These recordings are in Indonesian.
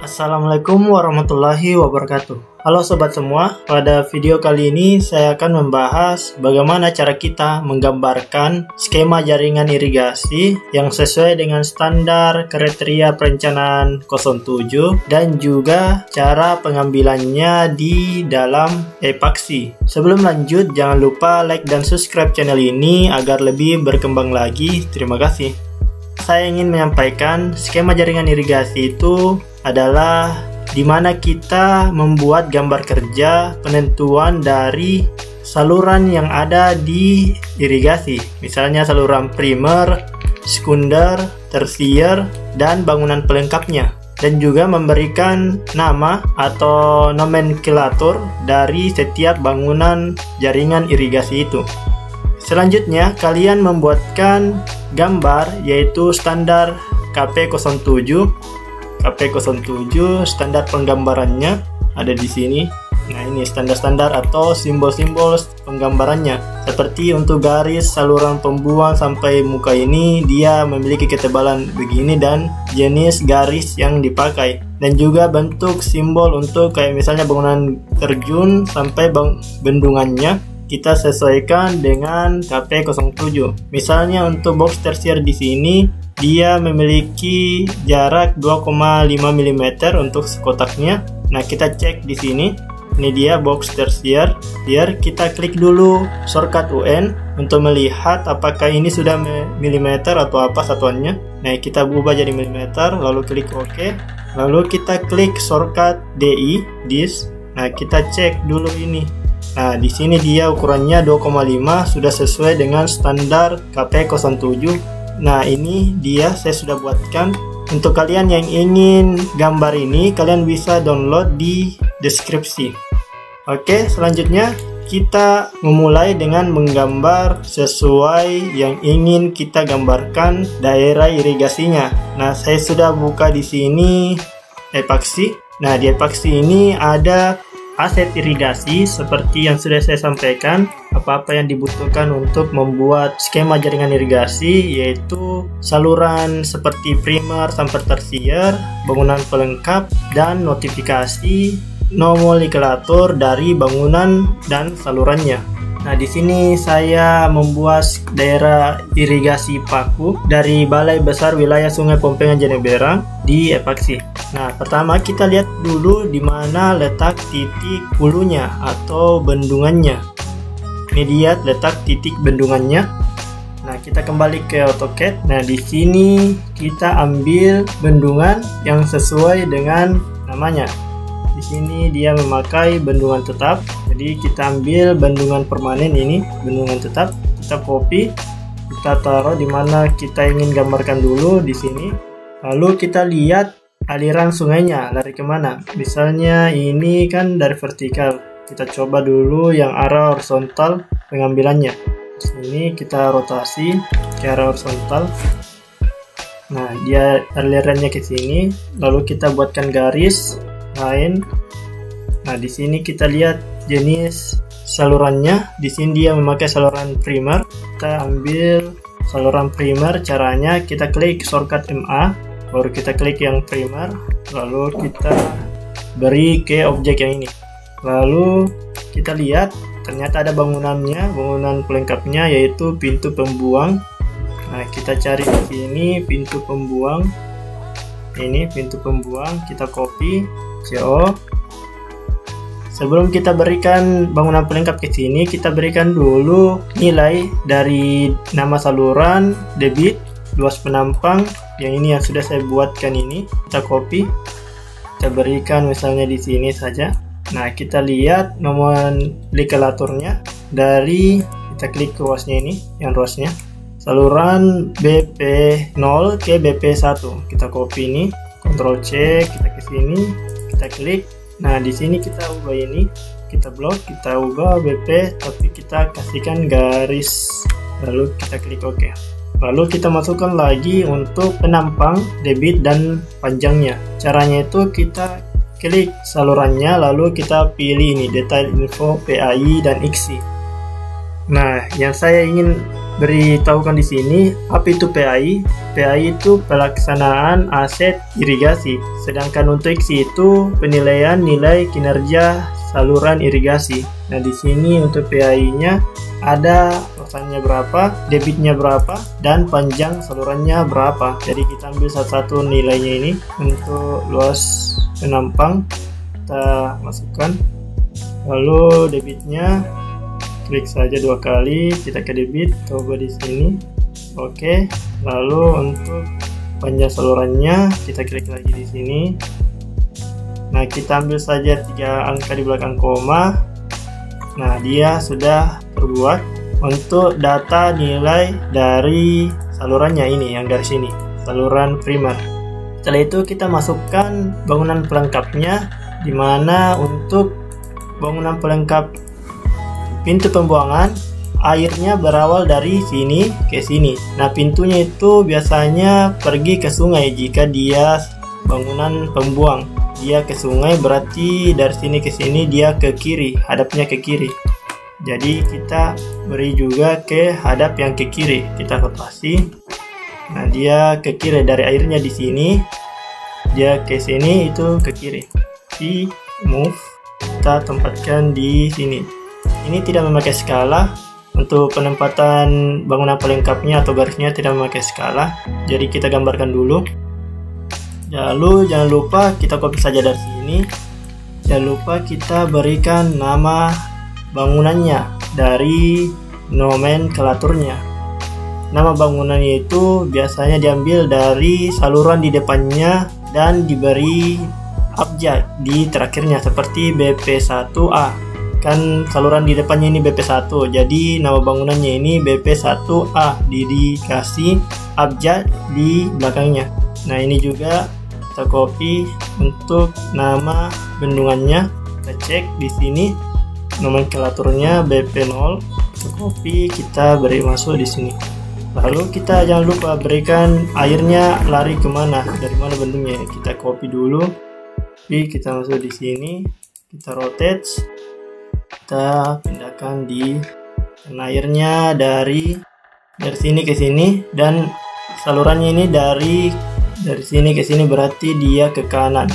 Assalamualaikum warahmatullahi wabarakatuh. Halo sobat semua, pada video kali ini saya akan membahas bagaimana cara kita menggambarkan skema jaringan irigasi yang sesuai dengan standar kriteria perencanaan 07 dan juga cara pengambilannya di dalam epaksi. Sebelum lanjut, jangan lupa like dan subscribe channel ini agar lebih berkembang lagi. Terima kasih. Saya ingin menyampaikan skema jaringan irigasi itu adalah di mana kita membuat gambar kerja penentuan dari saluran yang ada di irigasi. Misalnya saluran primer, sekunder, tersier, dan bangunan pelengkapnya. Dan juga memberikan nama atau nomenklatur dari setiap bangunan jaringan irigasi itu. Selanjutnya, kalian membuatkan gambar yaitu standar KP07. KP07 standar penggambarannya ada di sini. Nah, ini standar-standar atau simbol-simbol penggambarannya. Seperti untuk garis saluran pembuang sampai muka ini, dia memiliki ketebalan begini dan jenis garis yang dipakai. Dan juga bentuk simbol untuk kayak misalnya bangunan terjun sampai bendungannya, kita sesuaikan dengan KP07. Misalnya untuk box tersier di sini, dia memiliki jarak 2,5 mm untuk kotaknya. Nah, kita cek di sini. Ini dia box tersier. Biar kita klik dulu shortcut UN untuk melihat apakah ini sudah milimeter atau apa satuannya. Nah, kita ubah jadi milimeter, lalu klik OK. Lalu kita klik shortcut DI, dis. Nah, kita cek dulu ini. Nah, di sini dia ukurannya 2,5 sudah sesuai dengan standar KP07. Nah, ini dia saya sudah buatkan. Untuk kalian yang ingin gambar ini, kalian bisa download di deskripsi. Oke, selanjutnya kita memulai dengan menggambar sesuai yang ingin kita gambarkan daerah irigasinya. Nah, saya sudah buka di sini epaksi. Nah, di epaksi ini ada aset irigasi seperti yang sudah saya sampaikan. Apa-apa yang dibutuhkan untuk membuat skema jaringan irigasi yaitu saluran seperti primer sampai tersier, bangunan pelengkap, dan notifikasi nomenklatur dari bangunan dan salurannya. Nah, di sini saya membuat daerah irigasi paku dari Balai Besar Wilayah Sungai Pompengan Jeneberang di epaksi. Nah, pertama kita lihat dulu di mana letak titik hulunya atau bendungannya. Ini dia letak titik bendungannya. Nah, kita kembali ke AutoCAD. Nah, di sini kita ambil bendungan yang sesuai dengan namanya. Di sini dia memakai bendungan tetap. Jadi kita ambil bendungan permanen ini, bendungan tetap. Kita copy, kita taruh di mana kita ingin gambarkan dulu di sini. Lalu kita lihat aliran sungainya lari kemana. Misalnya ini kan dari vertikal. Kita coba dulu yang arah horizontal pengambilannya. Ini kita rotasi ke arah horizontal. Nah, dia alirannya ke sini. Lalu kita buatkan garis lain. Nah, di sini kita lihat jenis salurannya. Di sini dia memakai saluran primer. Kita ambil saluran primer. Caranya kita klik shortcut MA, baru kita klik yang primer, lalu kita beri ke objek yang ini. Lalu kita lihat ternyata ada bangunannya, bangunan pelengkapnya yaitu pintu pembuang. Nah, kita cari di sini pintu pembuang. Ini pintu pembuang, kita copy CO. Sebelum kita berikan bangunan pelengkap ke sini, kita berikan dulu nilai dari nama saluran, debit, luas penampang. Yang ini yang sudah saya buatkan ini, kita copy, kita berikan misalnya di sini saja. Nah, kita lihat nomenklaturnya dari, kita klik ruasnya ini, yang ruasnya saluran BP0 ke BP1. Kita copy ini, Ctrl C, kita ke sini, kita klik. Nah, di sini kita ubah ini, kita blok, kita ubah BP, tapi kita kasihkan garis, lalu kita klik OK. Lalu kita masukkan lagi untuk penampang, debit, dan panjangnya. Caranya itu kita klik salurannya, lalu kita pilih ini detail info, PAI, dan IKSI. Nah, yang saya ingin beritahukan di sini apa itu PAI. PAI itu pelaksanaan aset irigasi, sedangkan untuk IKSI itu penilaian nilai kinerja saluran irigasi. Nah, di sini untuk PAI-nya ada luasannya berapa, debitnya berapa, dan panjang salurannya berapa. Jadi kita ambil satu-satu nilainya ini. Untuk luas penampang kita masukkan, lalu debitnya klik saja 2 kali, kita ke debit, coba di sini. Oke, lalu untuk panjang salurannya kita klik lagi di sini. Nah, kita ambil saja 3 angka di belakang koma. Nah, dia sudah terbuat. Untuk data nilai dari salurannya ini yang garis ini, saluran primer. Setelah itu kita masukkan bangunan pelengkapnya, di mana untuk bangunan pelengkap pintu pembuangan airnya berawal dari sini ke sini. Nah, pintunya itu biasanya pergi ke sungai jika dia bangunan pembuang. Dia ke sungai berarti dari sini ke sini dia ke kiri, hadapnya ke kiri. Jadi kita beri juga ke hadap yang ke kiri. Kita rotasi. Nah, dia ke kiri dari airnya di sini. Dia ke sini itu ke kiri. Di move kita tempatkan di sini. Ini tidak memakai skala. Untuk penempatan bangunan pelengkapnya atau garisnya tidak memakai skala. Jadi kita gambarkan dulu. Lalu jangan lupa kita copy saja dari sini. Jangan lupa kita berikan nama bangunannya dari nomenklaturnya. Nama bangunannya itu biasanya diambil dari saluran di depannya dan diberi abjad di terakhirnya seperti BP1A. Kan saluran di depannya ini BP1, jadi nama bangunannya ini BP1A, dikasih abjad di belakangnya. Nah, ini juga kita copy untuk nama bendungannya. Kita cek di sini nomenklaturnya BP0. Kita copy, kita beri masuk di sini. Lalu kita jangan lupa berikan airnya lari kemana, dari mana bendungnya. Kita copy dulu, kita masuk di sini, kita rotate. Kita pindahkan di airnya dari sini ke sini, dan salurannya ini dari sini ke sini berarti dia ke kanan.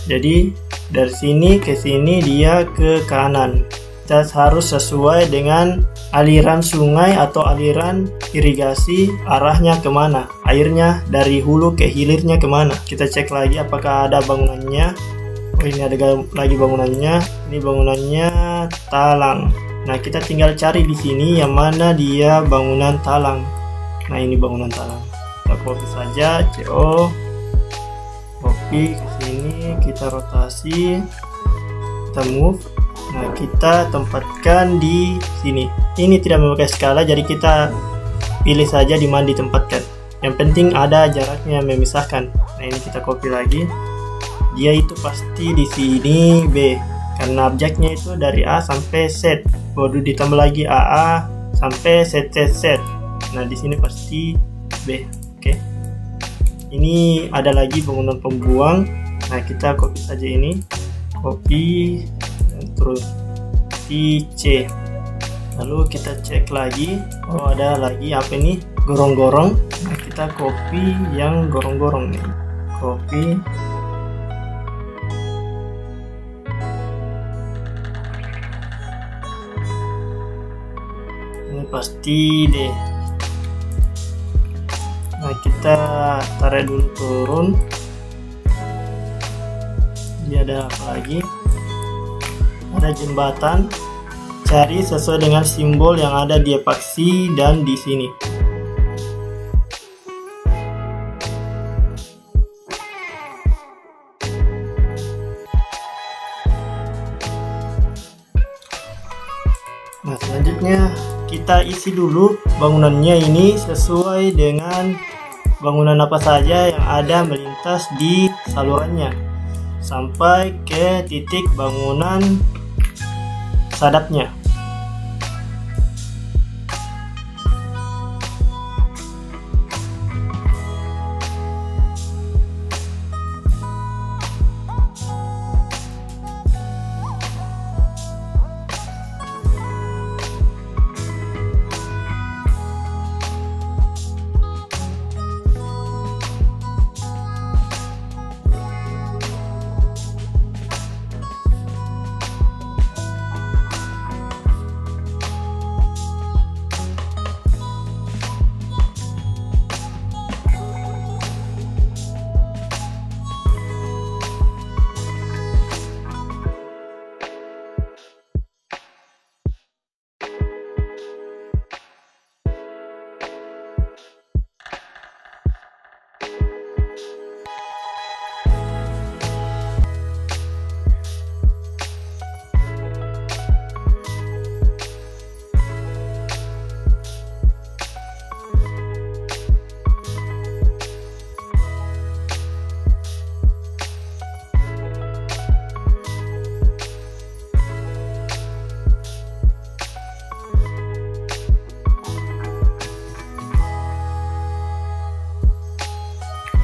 Jadi dari sini ke sini dia ke kanan. Kita harus sesuai dengan aliran sungai atau aliran irigasi, arahnya kemana, airnya dari hulu ke hilirnya kemana. Kita cek lagi apakah ada bangunannya. Oh, ini ada lagi bangunannya. Ini bangunannya talang. Nah, kita tinggal cari di sini yang mana dia bangunan talang. Nah, ini bangunan talang. Kita copy saja, CO. Copy ke sini, kita rotasi, kita move. Nah, kita tempatkan di sini. Ini tidak memakai skala, jadi kita pilih saja di mana ditempatkan. Yang penting ada jaraknya yang memisahkan. Nah, ini kita copy lagi. Dia itu pasti di sini B, karena objeknya itu dari A sampai Z, baru ditambah lagi AA sampai Z. Nah, di sini pasti B. Oke. Ini ada lagi bangunan pembuang. Nah, kita copy saja ini, copy dan terus di C. Lalu kita cek lagi. Oh, ada lagi apa ini? Gorong-gorong. Nah, kita copy yang gorong-gorong nih. Copy. Ini pasti deh. Nah, kita tarik dulu turun. Dia ada apa lagi? Ada jembatan. Cari sesuai dengan simbol yang ada di epaksi dan di sini. Nah, selanjutnya kita isi dulu bangunannya ini sesuai dengan bangunan apa saja yang ada melintas di salurannya sampai ke titik bangunan sadapnya.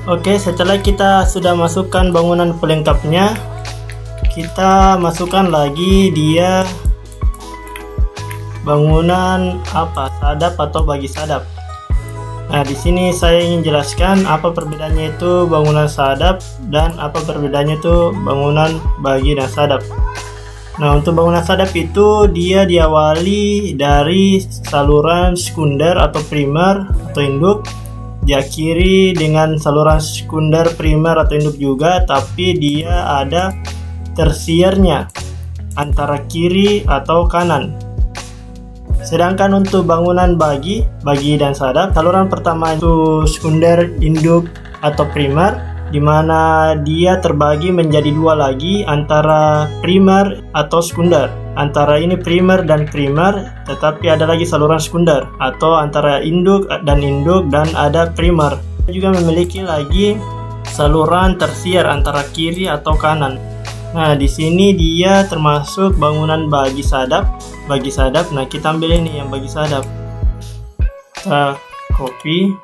Oke, setelah kita sudah masukkan bangunan pelengkapnya, kita masukkan lagi dia bangunan sadap atau bagi sadap. Nah, di sini saya ingin jelaskan apa perbedaannya itu bangunan sadap dan apa perbedaannya itu bangunan bagi dan sadap. Nah, untuk bangunan sadap itu dia diawali dari saluran sekunder atau primer atau induk, diakhiri dengan saluran sekunder, primer atau induk juga, tapi dia ada tersiernya antara kiri atau kanan. Sedangkan untuk bangunan bagi dan sadap, saluran pertama itu sekunder, induk atau primer, di mana dia terbagi menjadi dua lagi antara primer atau sekunder. Antara ini primer dan primer, tetapi ada lagi saluran sekunder, atau antara induk dan ada primer. Juga memiliki lagi saluran tersier antara kiri atau kanan. Nah, di sini dia termasuk bangunan bagi sadap. Nah, kita ambil ini yang bagi sadap. Kita copy,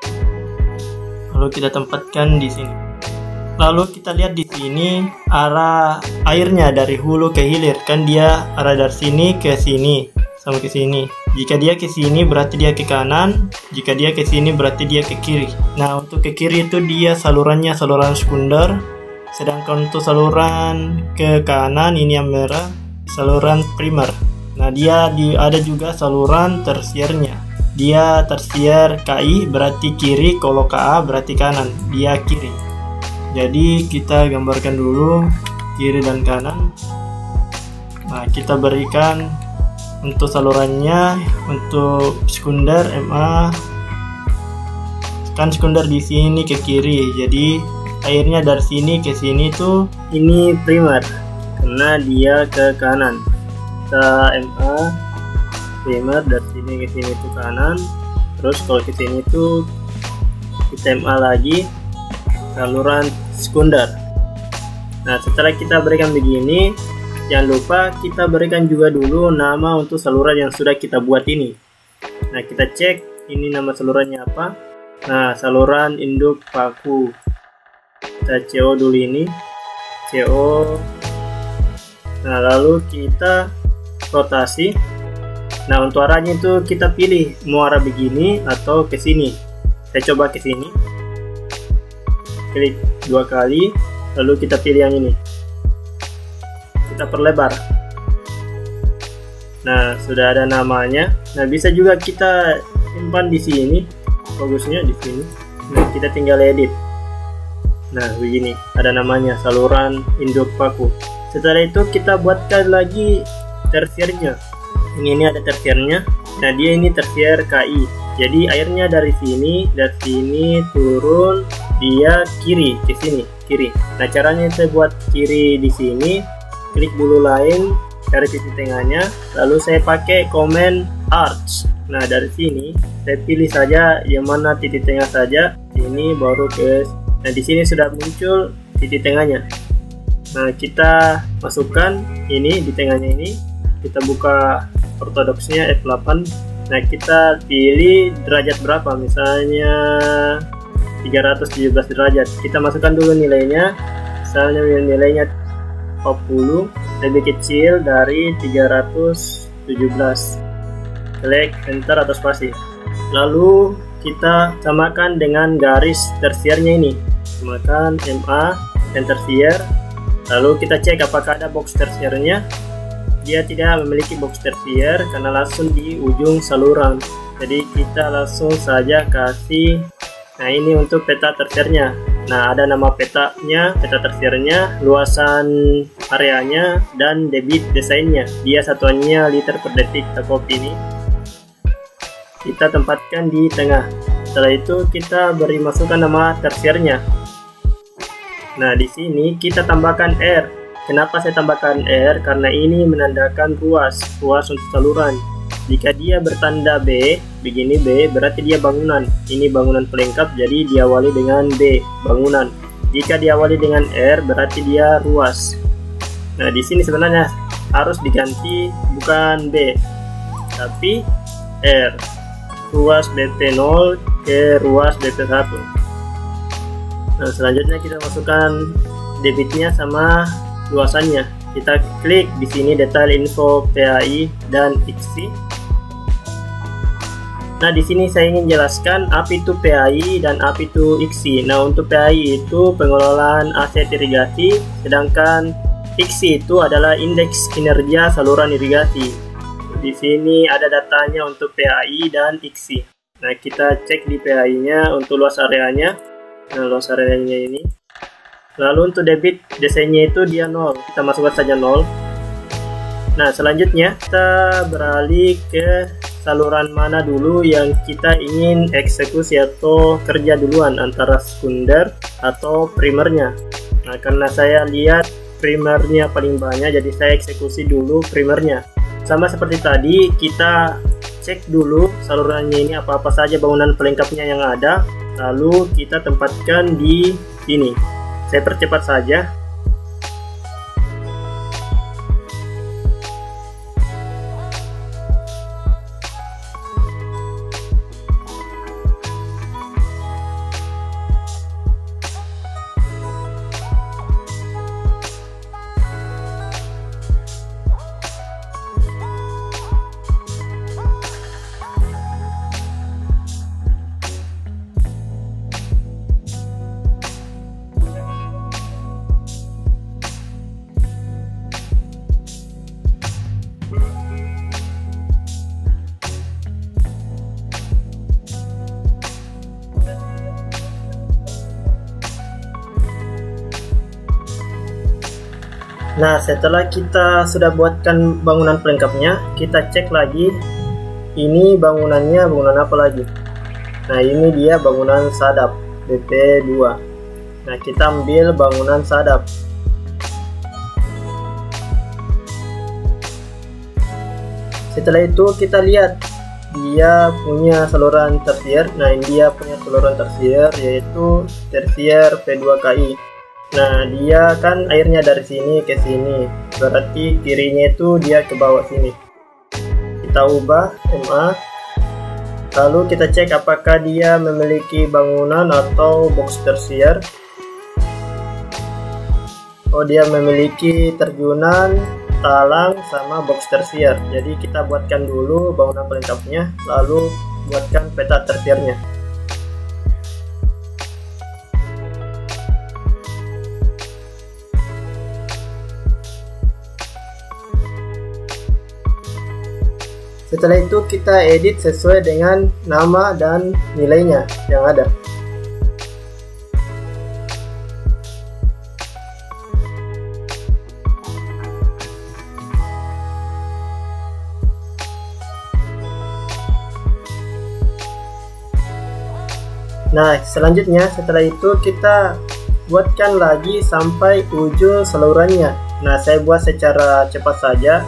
lalu kita tempatkan di sini. Lalu kita lihat di sini arah airnya dari hulu ke hilir, kan dia arah dari sini ke sini sama ke sini. Jika dia ke sini berarti dia ke kanan, jika dia ke sini berarti dia ke kiri. Nah, untuk ke kiri itu dia salurannya saluran sekunder, sedangkan untuk saluran ke kanan ini yang merah saluran primer. Nah, dia ada juga saluran tersiernya. Dia tersier KI berarti kiri, kalau KA berarti kanan, dia kiri. Jadi kita gambarkan dulu kiri dan kanan. Nah, kita berikan untuk salurannya, untuk sekunder MA, kan sekunder di sini ke kiri, jadi airnya dari sini ke sini tuh ini primer karena dia ke kanan. Kita MA primer dari sini ke sini tuh kanan, terus kalau ke sini tuh kita MA lagi saluran sekunder. Nah, setelah kita berikan begini, jangan lupa kita berikan juga dulu nama untuk saluran yang sudah kita buat ini. Nah, kita cek ini nama salurannya apa. Nah, saluran induk paku. Kita CO dulu ini, CO. Nah, lalu kita rotasi. Nah, untuk arahnya itu kita pilih mau arah begini atau ke sini. Saya coba ke sini. Klik 2 kali, lalu kita pilih yang ini. Kita perlebar. Nah, sudah ada namanya. Nah, bisa juga kita simpan di sini. Bagusnya di sini. Nah, kita tinggal edit. Nah, begini, ada namanya saluran induk paku. Setelah itu kita buatkan lagi tersiernya. Ini ada tersiernya. Nah, dia ini tersier KI. Jadi airnya dari sini turun, dia kiri ke sini, kiri. Nah, caranya saya buat kiri di sini, klik bulu lain, cari titik tengahnya, lalu saya pakai command arch. Nah, dari sini saya pilih saja yang mana titik tengah saja, ini baru ke. Nah, di sini sudah muncul titik tengahnya. Nah, kita masukkan ini di tengahnya ini, kita buka ortodoksnya F8. Nah, kita pilih derajat berapa, misalnya 317 derajat. Kita masukkan dulu nilainya, misalnya nilainya 40, lebih kecil dari 317. Klik enter atau spasi. Lalu kita samakan dengan garis tersiernya ini. Samakan MA dan tersier. Lalu kita cek apakah ada box tersiernya. Dia tidak memiliki box tersier karena langsung di ujung saluran. Jadi kita langsung saja kasih. Nah, ini untuk peta tersiernya. Nah, ada nama petanya, peta tersiernya, luasan areanya, dan debit desainnya. Dia satuannya liter per detik. Kita copy ini. Kita tempatkan di tengah. Setelah itu kita beri masukan nama tersiernya. Nah, di sini kita tambahkan R. Kenapa saya tambahkan R? Karena ini menandakan ruas untuk saluran. Jika dia bertanda B, begini B, berarti dia bangunan. Ini bangunan pelengkap, jadi diawali dengan B, bangunan. Jika diawali dengan R, berarti dia ruas. Nah, di sini sebenarnya harus diganti bukan B, tapi R. Ruas BP0 ke ruas BP1. Nah, selanjutnya kita masukkan debitnya sama luasannya. Kita klik di sini detail info PAI dan IKSI. Nah, di sini saya ingin jelaskan apa itu PAI dan apa itu IKSI. Nah, untuk PAI itu pengelolaan aset irigasi, sedangkan IKSI itu adalah indeks kinerja saluran irigasi. Di sini ada datanya untuk PAI dan IKSI. Nah, kita cek di PAI-nya untuk luas areanya. Nah, luas areanya ini. Lalu untuk debit desainnya itu dia 0. Kita masukkan saja 0. Nah, selanjutnya kita beralih ke saluran mana dulu yang kita ingin eksekusi atau kerja duluan, antara sekunder atau primernya. Nah, karena saya lihat primernya paling banyak, jadi saya eksekusi dulu primernya. Sama seperti tadi, kita cek dulu salurannya ini apa-apa saja bangunan pelengkapnya yang ada, lalu kita tempatkan di sini. Saya percepat saja. Nah, setelah kita sudah buatkan bangunan pelengkapnya, kita cek lagi ini bangunannya bangunan apa lagi. Nah, ini dia bangunan sadap BP2. Nah, kita ambil bangunan sadap. Setelah itu kita lihat dia punya saluran tersier. Nah, ini dia punya saluran tersier, yaitu tersier P2KI. Nah, dia kan airnya dari sini ke sini, berarti kirinya itu dia ke bawah sini. Kita ubah MA, lalu kita cek apakah dia memiliki bangunan atau box tersier. Oh, dia memiliki terjunan, talang, sama box tersier. Jadi kita buatkan dulu bangunan pelengkapnya, lalu buatkan peta tersiernya. Setelah itu kita edit sesuai dengan nama dan nilainya yang ada. Nah, selanjutnya setelah itu kita buatkan lagi sampai ujung salurannya. Nah, saya buat secara cepat saja.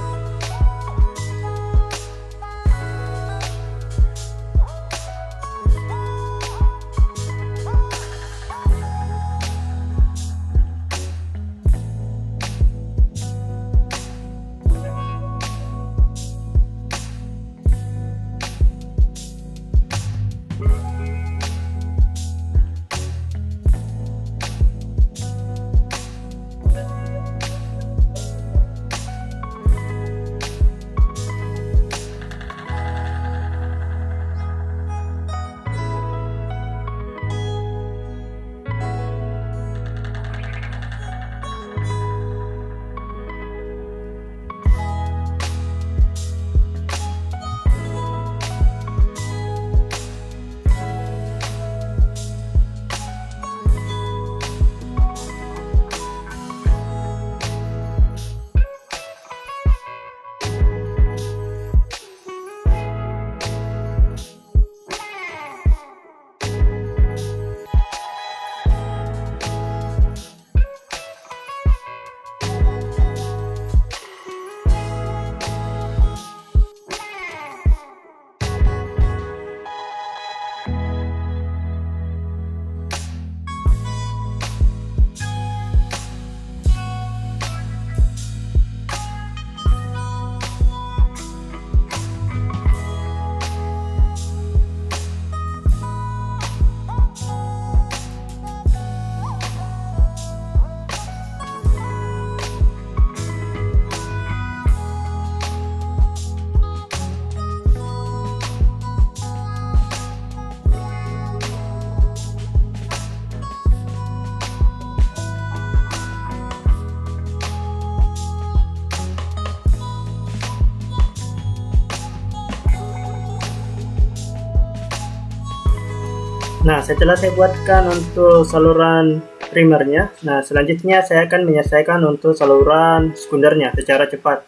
Nah, setelah saya buatkan untuk saluran primernya, nah selanjutnya saya akan menyelesaikan untuk saluran sekundernya secara cepat.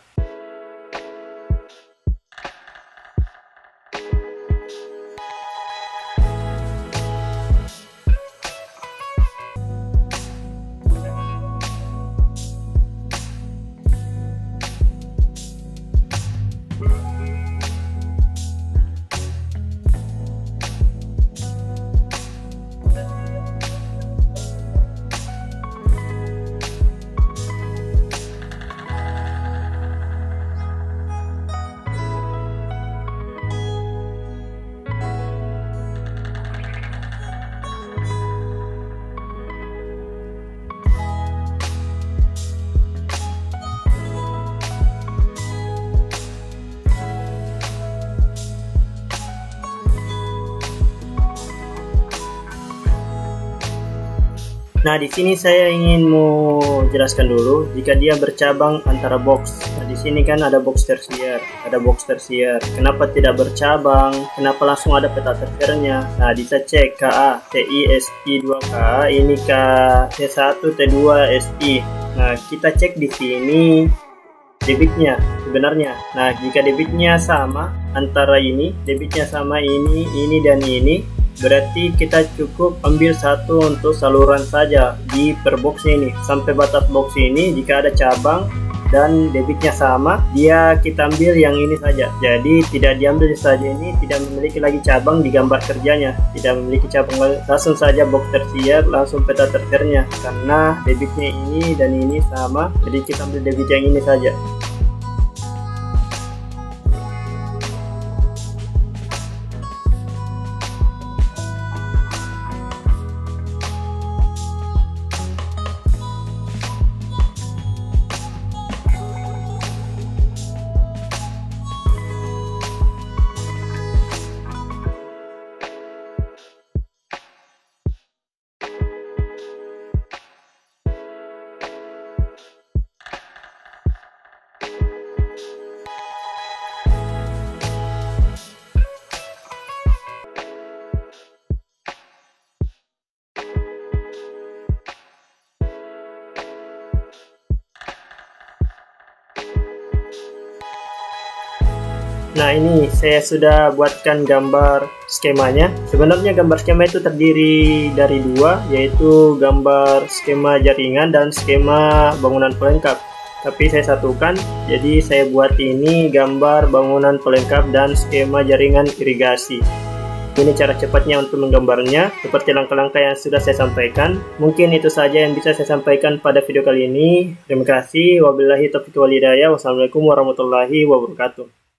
Nah, di sini saya ingin mau jelaskan dulu jika dia bercabang antara box. Nah, di sini kan ada box tersier, ada box tersier. Kenapa tidak bercabang? Kenapa langsung ada peta tersiernya? Nah, bisa cek KA, TI, SI 2KA, ini K T1, T2, SI. Nah, kita cek di sini debitnya sebenarnya. Nah, jika debitnya sama antara ini, debitnya sama ini dan ini, berarti kita cukup ambil satu untuk saluran saja di per boxnya ini. Sampai batas box ini jika ada cabang dan debitnya sama, kita ambil yang ini saja. Jadi tidak diambil saja ini, tidak memiliki lagi cabang di gambar kerjanya, tidak memiliki cabang, langsung saja box tersier, langsung peta tersiernya. Karena debitnya ini dan ini sama, jadi kita ambil debit yang ini saja. Nah, ini saya sudah buatkan gambar skemanya. Sebenarnya gambar skema itu terdiri dari dua, yaitu gambar skema jaringan dan skema bangunan pelengkap. Tapi saya satukan, jadi saya buat ini gambar bangunan pelengkap dan skema jaringan irigasi. Ini cara cepatnya untuk menggambarnya, seperti langkah-langkah yang sudah saya sampaikan. Mungkin itu saja yang bisa saya sampaikan pada video kali ini. Terima kasih. Wabillahi taufiq wal hidayah. Wassalamualaikum warahmatullahi wabarakatuh.